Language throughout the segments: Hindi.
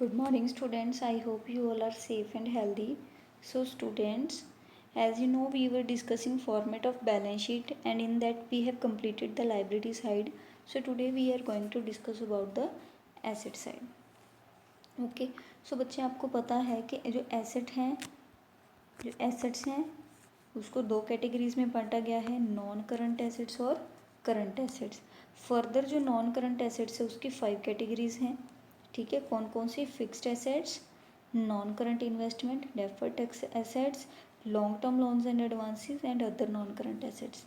Good morning, students. I hope you all are safe and healthy. So, students, as you know, we were discussing format of balance sheet, and in that we have completed the liability side. So, today we are going to discuss about the asset side. Okay so बच्चे आपको पता है कि जो एसेट्स हैं उसको दो कैटेगरीज में बांटा गया है, नॉन करंट एसेट्स और करंट एसेट्स। फर्दर जो नॉन करंट एसेट्स है उसकी 5 कैटेगरीज हैं। ठीक है, कौन कौन सी? Fixed assets, non current investment, deferred tax assets, long term loans and advances and other non current assets.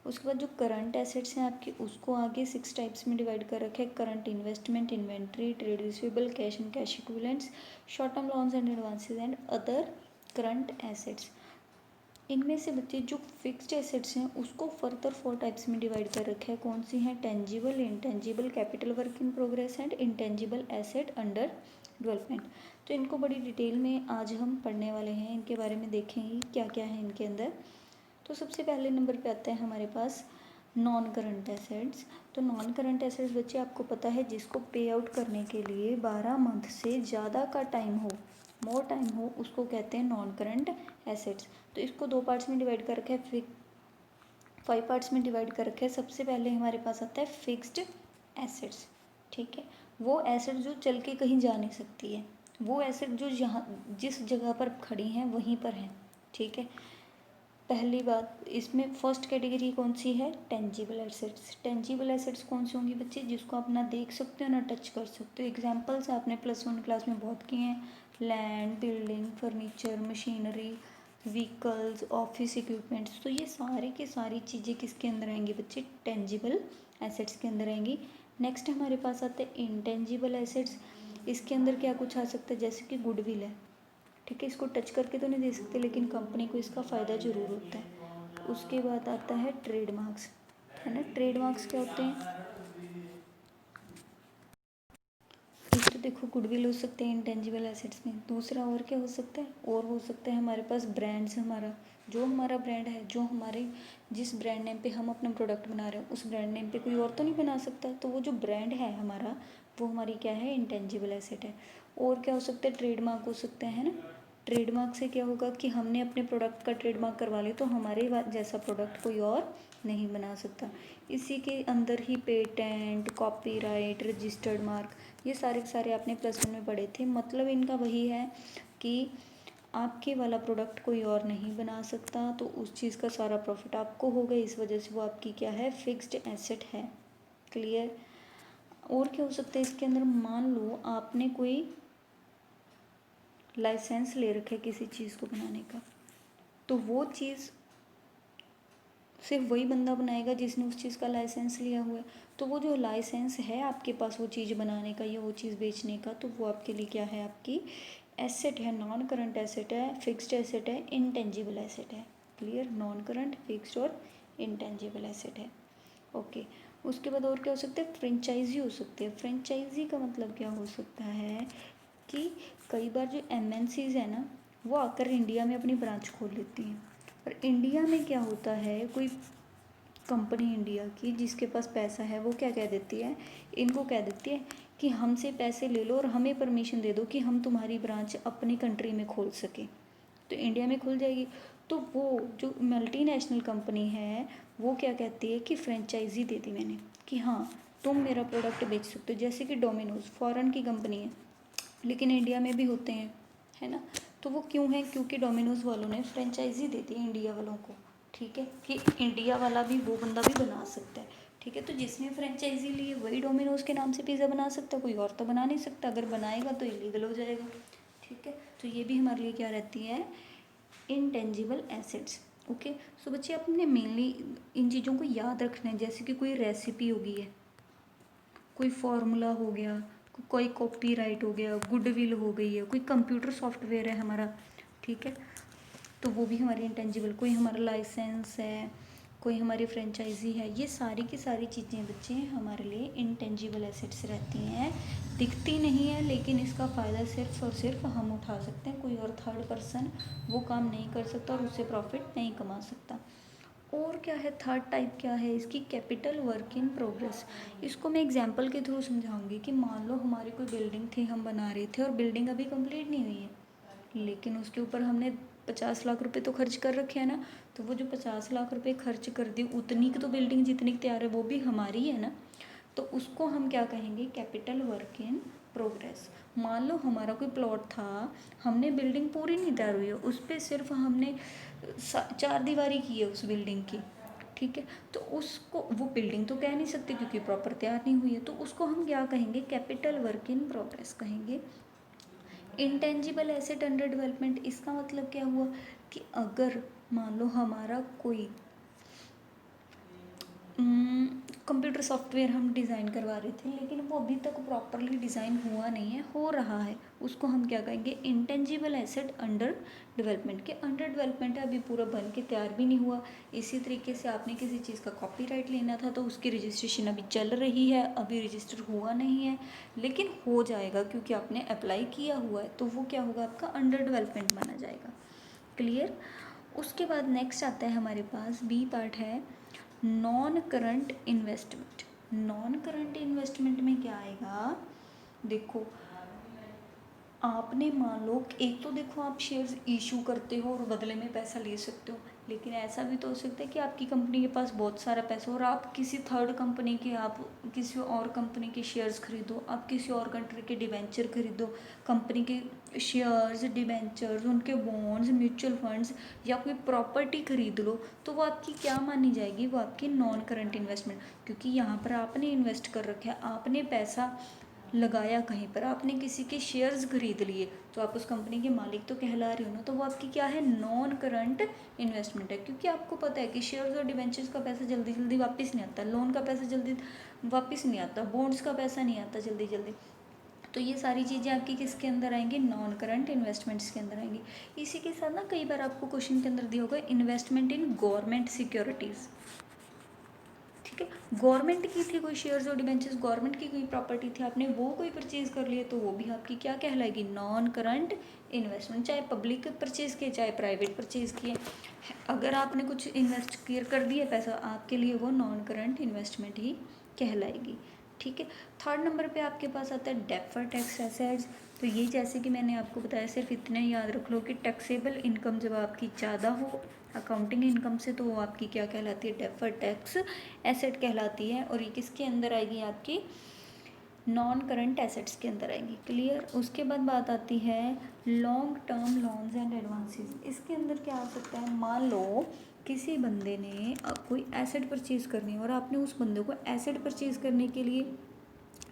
उसके बाद जो करंट एसेट्स हैं आपकी उसको आगे 6 टाइप्स में डिवाइड कर रखे हैं। Current investment, inventory, trade receivable, cash and cash equivalents, short term loans and advances and other current assets. इनमें से बच्चे जो फिक्स्ड एसेट्स हैं उसको फर्दर 4 टाइप्स में डिवाइड कर रखे हैं। कौन सी हैं? Tangible, intangible, capital work in progress and intangible asset under development. तो इनको बड़ी डिटेल में आज हम पढ़ने वाले हैं, इनके बारे में देखेंगे क्या क्या है इनके अंदर। तो सबसे पहले नंबर पे आता है हमारे पास नॉन करंट एसेट्स। तो नॉन करंट एसेट्स बच्चे आपको पता है जिसको पे आउट करने के लिए 12 मंथ से ज़्यादा का टाइम हो, मोर टाइम हो, उसको कहते हैं नॉन करंट एसेट्स। तो इसको 2 पार्ट्स में डिवाइड कर रखे हैं, 5 पार्ट्स में डिवाइड कर रखे हैं। सबसे पहले हमारे पास आता है फिक्स्ड एसेट्स। ठीक है, वो एसेट जो चल के कहीं जा नहीं सकती है, वो एसेट जो जहाँ जिस जगह पर खड़ी हैं वहीं पर हैं। ठीक है, पहली बात इसमें फर्स्ट कैटेगरी कौन सी है? Tangible assets. टेंजिबल एसेट्स कौन सी होंगी बच्चे? जिसको आप ना देख सकते हो ना टच कर सकते हो। एग्जाम्पल्स आपने +1 क्लास में बहुत किए हैं, land, building, furniture, machinery, vehicles, office equipments. तो ये सारी की सारी चीज़ें किसके अंदर आएंगी बच्चे? टेंजिबल एसेट्स के अंदर आएंगी। नेक्स्ट हमारे पास आते हैं इंटेंजिबल एसेट्स। इसके अंदर क्या कुछ आ सकता है? जैसे कि गुडविल है। ठीक है, इसको टच करके तो नहीं दे सकते लेकिन कंपनी को इसका फ़ायदा ज़रूर होता है। उसके बाद आता है ट्रेडमार्क्स, है ना। ट्रेडमार्क्स क्या होते हैं? एक तो देखो गुडविल हो सकते हैं इंटेंजिबल एसेट्स में, दूसरा और क्या हो सकता है? और हो सकता है हमारे पास ब्रांड्स। हमारा जो हमारा ब्रांड है, जो हमारे जिस ब्रांड नेम पे हम अपना प्रोडक्ट बना रहे हैं उस ब्रांड नेम पे कोई और तो नहीं बना सकता, तो वो जो ब्रांड है हमारा वो हमारी क्या है? इंटेंजिबल एसेट है। और क्या हो सकता है? ट्रेडमार्क हो सकते हैं, है ना। ट्रेडमार्क से क्या होगा कि हमने अपने प्रोडक्ट का ट्रेडमार्क करवा लिया तो हमारे जैसा प्रोडक्ट कोई और नहीं बना सकता। इसी के अंदर ही पेटेंट, कॉपीराइट, रजिस्टर्ड मार्क, ये सारे के सारे आपने +1 में पढ़े थे। मतलब इनका वही है कि आपके वाला प्रोडक्ट कोई और नहीं बना सकता, तो उस चीज़ का सारा प्रॉफिट आपको होगा, इस वजह से वो आपकी क्या है? फिक्स्ड एसेट है। क्लियर? और क्या हो सकता है इसके अंदर? मान लो आपने कोई लाइसेंस ले रखा है किसी चीज़ को बनाने का, तो वो चीज़ सिर्फ वही बंदा बनाएगा जिसने उस चीज़ का लाइसेंस लिया हुआ है। तो वो जो लाइसेंस है आपके पास वो चीज़ बनाने का या वो चीज़ बेचने का, तो वो आपके लिए क्या है? आपकी एसेट है, नॉन करंट एसेट है, फिक्स्ड एसेट है, इंटेंजिबल एसेट है। क्लियर? नॉन करंट, फिक्स्ड और इंटेंजिबल एसेट है। ओके, उसके बाद और क्या हो सकता है? फ्रेंचाइजी हो सकती है। फ्रेंचाइजी का मतलब क्या हो सकता है कि कई बार जो MNCs है ना वो आकर इंडिया में अपनी ब्रांच खोल लेती हैं। और इंडिया में क्या होता है, कोई कंपनी इंडिया की जिसके पास पैसा है वो क्या कह देती है? इनको कह देती है कि हमसे पैसे ले लो और हमें परमिशन दे दो कि हम तुम्हारी ब्रांच अपनी कंट्री में खोल सकें। तो इंडिया में खुल जाएगी। तो वो जो मल्टीनेशनल कंपनी है वो क्या कहती है कि फ्रेंचाइजी दे दी मैंने कि हाँ तुम मेरा प्रोडक्ट बेच सकते हो। जैसे कि डोमिनोज फॉरेन की कंपनी है लेकिन इंडिया में भी होते हैं, है ना। तो वो क्यों है? क्योंकि डोमिनोज वालों ने फ्रेंचाइजी दे दी इंडिया वालों को। ठीक है, कि इंडिया वाला भी वो बंदा भी बना सकता है। ठीक है, तो जिसने फ्रेंचाइजी ली है वही डोमिनोज के नाम से पिज़्ज़ा बना सकता है, कोई और तो बना नहीं सकता। अगर बनाएगा तो इलीगल हो जाएगा। ठीक है, तो ये भी हमारे लिए क्या रहती है? Intangible assets. ओके, सो बच्चे आपने मेनली इन चीज़ों को याद रखना है। जैसे कि कोई रेसिपी होगी है, कोई फार्मूला हो गया, कोई कॉपीराइट हो गया, गुडविल हो गई है, कोई कंप्यूटर सॉफ्टवेयर है हमारा। ठीक है, तो वो भी हमारी इंटेंजिबल। कोई हमारा लाइसेंस है, कोई हमारी फ्रेंचाइजी है, ये सारी की सारी चीज़ें बच्चे हमारे लिए इंटेंजिबल एसेट्स रहती हैं। दिखती नहीं है लेकिन इसका फ़ायदा सिर्फ और सिर्फ हम उठा सकते हैं, कोई और थर्ड पर्सन वो काम नहीं कर सकता और उससे प्रॉफिट नहीं कमा सकता। और क्या है, थर्ड टाइप क्या है इसकी, कैपिटल वर्क इन प्रोग्रेस। इसको मैं एग्जांपल के थ्रू समझाऊंगी कि मान लो हमारी कोई बिल्डिंग थी, हम बना रहे थे और बिल्डिंग अभी कंप्लीट नहीं हुई है, लेकिन उसके ऊपर हमने 50 लाख रुपए तो खर्च कर रखे हैं ना। तो वो जो 50 लाख रुपए खर्च कर दी, उतनी की तो बिल्डिंग जितनी की तैयार है वो भी हमारी है ना। तो उसको हम क्या कहेंगे, कैपिटल वर्क इन प्रोग्रेस। मान लो हमारा कोई प्लॉट था, हमने बिल्डिंग पूरी नहीं तैयार हुई है, उस पर सिर्फ हमने 4 दीवारी की है उस बिल्डिंग की, ठीक है। तो उसको, वो बिल्डिंग तो कह नहीं सकते क्योंकि प्रॉपर तैयार नहीं हुई है, तो उसको हम क्या कहेंगे, कैपिटल वर्क इन प्रोग्रेस कहेंगे। इंटेंजिबल एसेट अंडर डेवलपमेंट, इसका मतलब क्या हुआ कि अगर मान लो हमारा कोई कंप्यूटर सॉफ्टवेयर हम डिज़ाइन करवा रहे थे, लेकिन वो अभी तक प्रॉपरली डिज़ाइन हुआ नहीं है, हो रहा है, उसको हम क्या कहेंगे, इंटेंजिबल एसेट अंडर डेवलपमेंट। के अंडर डेवलपमेंट है, अभी पूरा बन के तैयार भी नहीं हुआ। इसी तरीके से आपने किसी चीज़ का कॉपीराइट लेना था, तो उसकी रजिस्ट्रेशन अभी चल रही है, अभी रजिस्टर हुआ नहीं है, लेकिन हो जाएगा क्योंकि आपने अप्लाई किया हुआ है, तो वो क्या होगा, आपका अंडर डेवलपमेंट माना जाएगा। क्लियर। उसके बाद नेक्स्ट आता है हमारे पास, बी पार्ट है non current investment. Non current investment में क्या आएगा, देखो आपने मान लो, एक तो देखो आप शेयर्स इशू करते हो और बदले में पैसा ले सकते हो, लेकिन ऐसा भी तो हो सकता है कि आपकी कंपनी के पास बहुत सारा पैसा हो और आप किसी थर्ड कंपनी के, आप किसी और कंपनी के शेयर्स खरीदो, आप किसी और कंट्री के डिबेंचर खरीदो, कंपनी के शेयर्स, डिबेंचर्स, उनके बॉन्ड्स, म्यूचुअल फंड्स या कोई प्रॉपर्टी खरीद लो, तो वो आपकी क्या मानी जाएगी, वो आपकी नॉन करंट इन्वेस्टमेंट। क्योंकि यहाँ पर आपने इन्वेस्ट कर रखा है, आपने पैसा लगाया कहीं पर, आपने किसी के शेयर्स खरीद लिए, तो आप उस कंपनी के मालिक तो कहला रहे हो ना, तो वो आपकी क्या है, नॉन करंट इन्वेस्टमेंट है। क्योंकि आपको पता है कि शेयर्स और डिबेंचर्स का पैसा जल्दी जल्दी वापस नहीं आता, लोन का पैसा जल्दी वापस नहीं आता, बॉन्ड्स का पैसा नहीं आता जल्दी जल्दी। तो ये सारी चीज़ें आपकी किसके अंदर आएंगी, नॉन करंट इन्वेस्टमेंट्स के अंदर आएंगी। इसी के साथ ना कई बार आपको क्वेश्चन के अंदर दिया होगा इन्वेस्टमेंट इन गवर्नमेंट सिक्योरिटीज़, ठीक है। गवर्नमेंट की थी कोई शेयर्स और डिबेंचर्स, गवर्नमेंट की कोई प्रॉपर्टी थी, आपने वो कोई परचेज कर लिए, तो वो भी आपकी क्या कहलाएगी, नॉन करंट इन्वेस्टमेंट। चाहे पब्लिक परचेज किए चाहे प्राइवेट परचेज किए, अगर आपने कुछ इन्वेस्ट कर दिया पैसा, आपके लिए वो नॉन करंट इन्वेस्टमेंट ही कहलाएगी, ठीक है। थर्ड नंबर पे आपके पास आता है डेफर्ड टैक्स एसेट्स। तो ये जैसे कि मैंने आपको बताया, सिर्फ इतना ही याद रख लो कि टैक्सेबल इनकम जब आपकी ज़्यादा हो अकाउंटिंग इनकम से, तो वो आपकी क्या कहलाती है, डेफर्ड टैक्स एसेट कहलाती है। और ये किसके अंदर आएगी, आपकी नॉन करंट एसेट्स के अंदर आएगी। क्लियर। उसके बाद बात आती है long term loans and advances. इसके अंदर क्या आ सकता है, मान लो किसी बंदे ने कोई एसेट परचेज़ करनी है और आपने उस बंदे को एसेट परचेज़ करने के लिए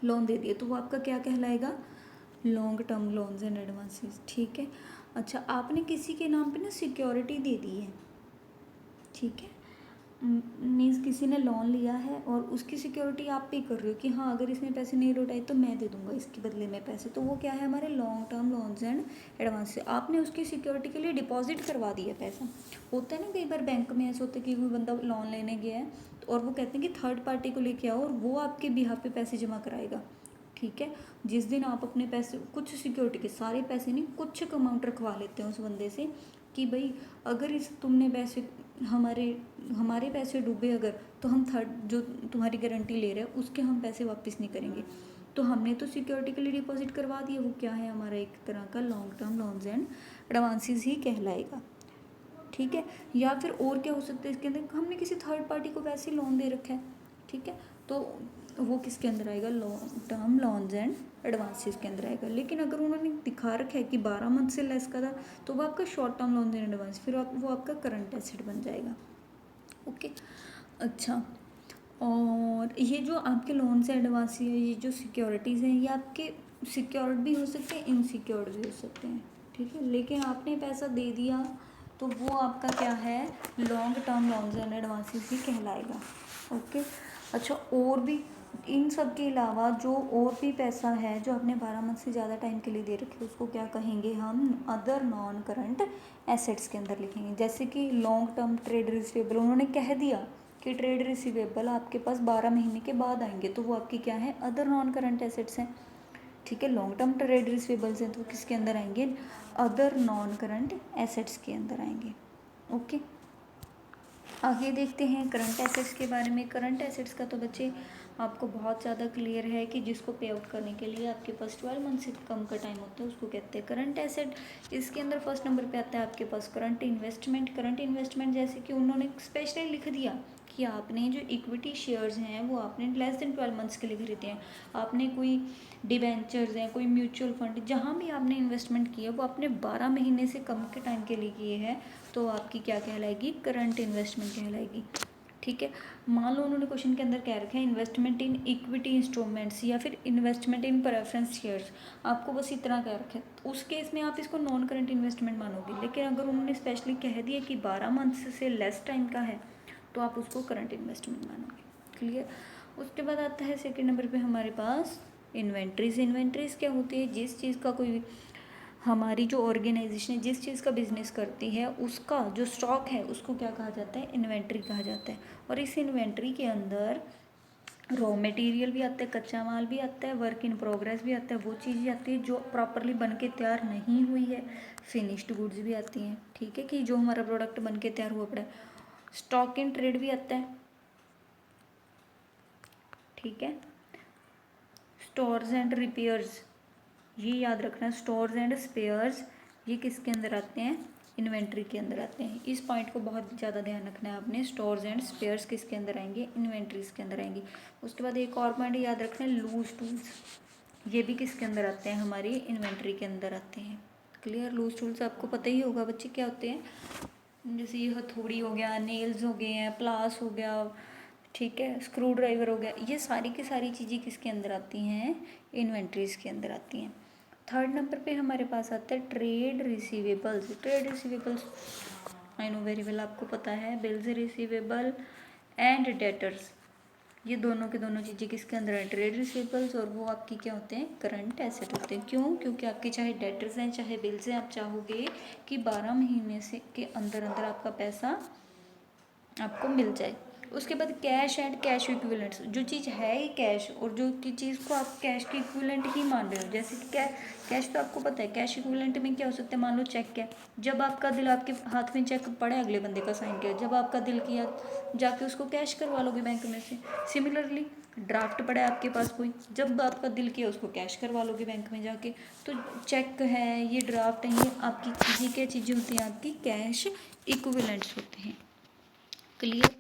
लोन दे दिया, तो वो आपका क्या कहलाएगा, long term loans and advances, ठीक है। अच्छा, आपने किसी के नाम पे ना सिक्योरिटी दे दी है, ठीक है, मीन्स किसी ने लोन लिया है और उसकी सिक्योरिटी आप पे कर रहे हो कि हाँ अगर इसने पैसे नहीं लौटाए तो मैं दे दूंगा इसके बदले में पैसे, तो वो क्या है, हमारे long term loans and advance से आपने उसकी सिक्योरिटी के लिए डिपॉजिट करवा दिया पैसा। होता है ना कई बार बैंक में ऐसा होता है कि कोई बंदा लोन लेने गया है और वो कहते हैं कि थर्ड पार्टी को लेके आओ और वो आपके बिहाफ पे पैसे जमा कराएगा, ठीक है। जिस दिन आप अपने पैसे, कुछ सिक्योरिटी के सारे पैसे नहीं, कुछ अमाउंट रखवा लेते हैं उस बंदे से कि भाई अगर इस तुमने पैसे हमारे हमारे पैसे डूबे अगर, तो हम थर्ड जो तुम्हारी गारंटी ले रहे हैं उसके हम पैसे वापस नहीं करेंगे। तो हमने तो सिक्योरिटी के लिए डिपॉजिट करवा दिया, वो क्या है, हमारा एक तरह का long term loans and advances ही कहलाएगा, ठीक है। या फिर और क्या हो सकता है इसके अंदर, हमने किसी थर्ड पार्टी को वैसे लोन दे रखा है, ठीक है, तो वो किसके अंदर आएगा, long term loans and advances के अंदर आएगा। लेकिन अगर उन्होंने दिखा रखा है कि 12 मंथ से लेस का था, तो वो आपका short term loans and advance, फिर वो आपका करंट एसेट बन जाएगा, ओके। अच्छा, और ये जो आपके लोन्स एंड एडवांस है, ये जो सिक्योरिटीज़ हैं, ये आपके सिक्योर्ड भी हो सकते हैं, इनसिक्योर्ड भी हो सकते हैं, ठीक है। लेकिन आपने पैसा दे दिया तो वो आपका क्या है, long term loans and advances ही कहलाएगा, ओके। अच्छा, और भी इन सब के अलावा जो और भी पैसा है जो आपने 12 मंथ से ज़्यादा टाइम के लिए दे रखे, उसको क्या कहेंगे हम, अदर नॉन करंट एसेट्स के अंदर लिखेंगे। जैसे कि लॉन्ग टर्म ट्रेड रिसीवेबल, उन्होंने कह दिया कि ट्रेड रिसीवेबल आपके पास 12 महीने के बाद आएंगे, तो वो आपकी क्या है, अदर नॉन करंट एसेट्स हैं, ठीक है। लॉन्ग टर्म ट्रेड रिसीवेबल्स हैं तो किसके अंदर आएंगे, अदर नॉन करंट एसेट्स के अंदर आएंगे, ओके। आगे देखते हैं करंट एसेट्स के बारे में। करंट एसेट्स का तो बच्चे आपको बहुत ज़्यादा क्लियर है कि जिसको पे आउट करने के लिए आपके पास 12 मंथ से कम का टाइम होता है उसको कहते हैं करंट एसेट। इसके अंदर फर्स्ट नंबर पे आता है आपके पास करंट इन्वेस्टमेंट। करंट इन्वेस्टमेंट जैसे कि उन्होंने स्पेशली लिख दिया कि आपने जो इक्विटी शेयर्स हैं वो आपने लेस देन 12 मंथ्स के लिए खरीदे हैं, आपने कोई डिबेंचर्स हैं, कोई म्यूचुअल फंड, जहाँ भी आपने इन्वेस्टमेंट किया वो आपने 12 महीने से कम के टाइम के लिए किए हैं, तो आपकी क्या कहलाएगी, करंट इन्वेस्टमेंट कहलाएगी। ठीक है, मान लो उन्होंने क्वेश्चन के अंदर क्या रखा है, इन्वेस्टमेंट इन इक्विटी इंस्ट्रूमेंट्स या फिर इन्वेस्टमेंट इन प्रेफरेंस शेयर्स, आपको बस इतना क्या रखा है, तो उस केस में आप इसको नॉन करंट इन्वेस्टमेंट मानोगे। लेकिन अगर उन्होंने स्पेशली कह दिया कि 12 मंथ से लेस टाइम का है तो आप उसको करंट इन्वेस्टमेंट मानोगे। क्लियर। उसके बाद आता है सेकेंड नंबर पे हमारे पास इन्वेंट्रीज। इन्वेंट्रीज क्या होती है, जिस चीज़ का कोई हमारी जो ऑर्गेनाइजेशन है जिस चीज़ का बिजनेस करती है उसका जो स्टॉक है उसको क्या कहा जाता है, इन्वेंट्री कहा जाता है। और इस इन्वेंट्री के अंदर रॉ मटेरियल भी आता है, कच्चा माल भी आता है, वर्क इन प्रोग्रेस भी आता है, वो चीज़ें आती है जो प्रॉपरली बन के तैयार नहीं हुई है, फिनिश्ड गुड्स भी आती हैं। ठीक है, कि जो हमारा प्रोडक्ट बन के तैयार हुआ पड़ा है। स्टॉक इन ट्रेड भी आता है। ठीक है, स्टोर्स एंड रिपेयर्स, ये याद रखना, स्टोर्स एंड स्पेयर्स ये किसके अंदर आते हैं, इन्वेंट्री के अंदर आते हैं। इस पॉइंट को बहुत ज़्यादा ध्यान रखना है आपने, स्टोर्स एंड स्पेयर्स किसके अंदर आएंगे, इन्वेंट्रीज के अंदर आएंगी। उसके बाद एक और पॉइंट याद रखना है, लूज टूल्स, ये भी किसके अंदर आते हैं, हमारी इन्वेंट्री के अंदर आते हैं। क्लियर। लूज टूल्स आपको पता ही होगा बच्चे क्या होते हैं, जैसे ये हथौड़ी हो गया, नेल्स हो गए हैं, प्लास हो गया, ठीक है, स्क्रू ड्राइवर हो गया, ये सारी की सारी चीज़ें किसके अंदर आती हैं, इन्वेंट्रीज के अंदर आती हैं। थर्ड नंबर पे हमारे पास आता है trade receivables. Trade receivables I know very well, आपको पता है, बिल्स रिसीवेबल एंड डेटर्स, ये दोनों के दोनों चीज़ें किसके अंदर है, ट्रेड रिसीवेबल्स, और वो आपकी क्या होते हैं, करंट एसेट होते हैं। क्यों, क्योंकि आपके चाहे डेटर्स हैं चाहे बिल्स हैं, आप चाहोगे कि 12 महीने से के अंदर अंदर आपका पैसा आपको मिल जाए। उसके बाद कैश एंड कैश इक्विवेलेंट्स, जो चीज़ है ही कैश और जो की चीज़ को आप कैश की इक्विवेलेंट ही मान रहे हो, जैसे कि कैश तो आपको पता है, कैश इक्विवेलेंट में क्या हो सकता है, मान लो चेक है, जब आपका दिल, आपके हाथ में चेक पड़ा है, अगले बंदे का साइन किया, जब आपका दिल किया जाके उसको कैश करवा लोगे बैंक में से। सिमिलरली ड्राफ्ट पड़ा है आपके पास कोई, जब आपका दिल किया उसको कैश करवा लोगे बैंक में जाके। तो चेक है, ये ड्राफ्ट है, ये आपकी ये क्या चीज़ें होती हैं, आपकी कैश इक्विवेलेंट्स होते हैं। क्लियर।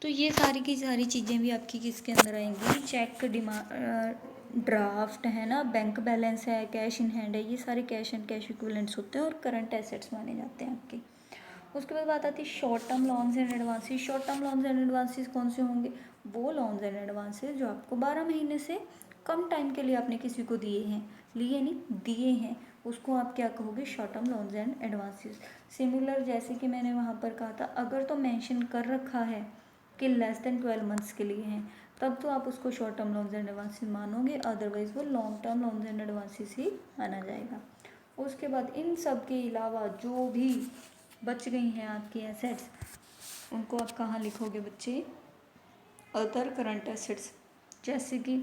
तो ये सारी की सारी चीज़ें भी आपकी किसके अंदर आएंगी, चेक, ड्राफ्ट है ना, बैंक बैलेंस है, कैश इन हैंड है, ये सारे कैश एंड कैश इक्विवेलेंट्स होते हैं और करंट एसेट्स माने जाते हैं आपके। उसके बाद बात आती है short term loans and advances. Short term loans and advances कौन से होंगे, वो लोन्स एंड एडवांसेस जो आपको 12 महीने से कम टाइम के लिए आपने किसी को दिए हैं, लिए नहीं दिए हैं, उसको आप क्या कहोगे, short term loans and advances. Similar जैसे कि मैंने वहाँ पर कहा था, अगर तो मेंशन कर रखा है कि लेस देन 12 मंथ्स के लिए हैं, तब तो आप उसको short term loans and advances मानोगे, अदरवाइज वो long term loans and advances ही माना जाएगा। उसके बाद इन सब के अलावा जो भी बच गई हैं आपकी एसेट्स, उनको आप कहाँ लिखोगे बच्चे, अदर करंट एसेट्स, जैसे कि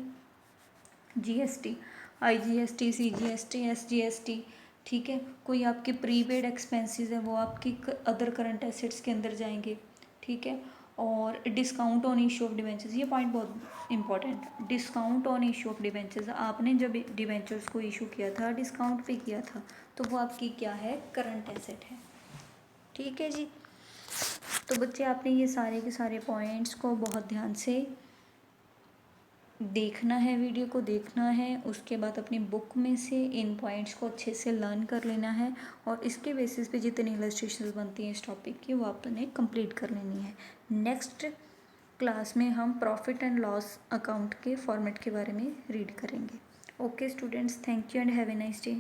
जीएसटी, आईजीएसटी, सीजीएसटी, एसजीएसटी। ठीक है, कोई आपके प्रीपेड एक्सपेंसेस है वो आपकी अदर करंट एसेट्स के अंदर जाएंगे। ठीक है, और discount on issue of debentures, ये पॉइंट बहुत important, discount on issue of debentures, आपने जब डिबेंचर्स को इशू किया था, डिस्काउंट पे किया था, तो वो आपकी क्या है, करंट एसेट है। ठीक है जी। तो बच्चे आपने ये सारे के सारे पॉइंट्स को बहुत ध्यान से देखना है, वीडियो को देखना है, उसके बाद अपनी बुक में से इन पॉइंट्स को अच्छे से लर्न कर लेना है, और इसके बेसिस पे जितनी इलस्ट्रेशन बनती हैं इस टॉपिक की वो आपने कंप्लीट कर लेनी है। नेक्स्ट क्लास में हम प्रॉफिट एंड लॉस अकाउंट के फॉर्मेट के बारे में रीड करेंगे। Okay students, thank you and have a nice day.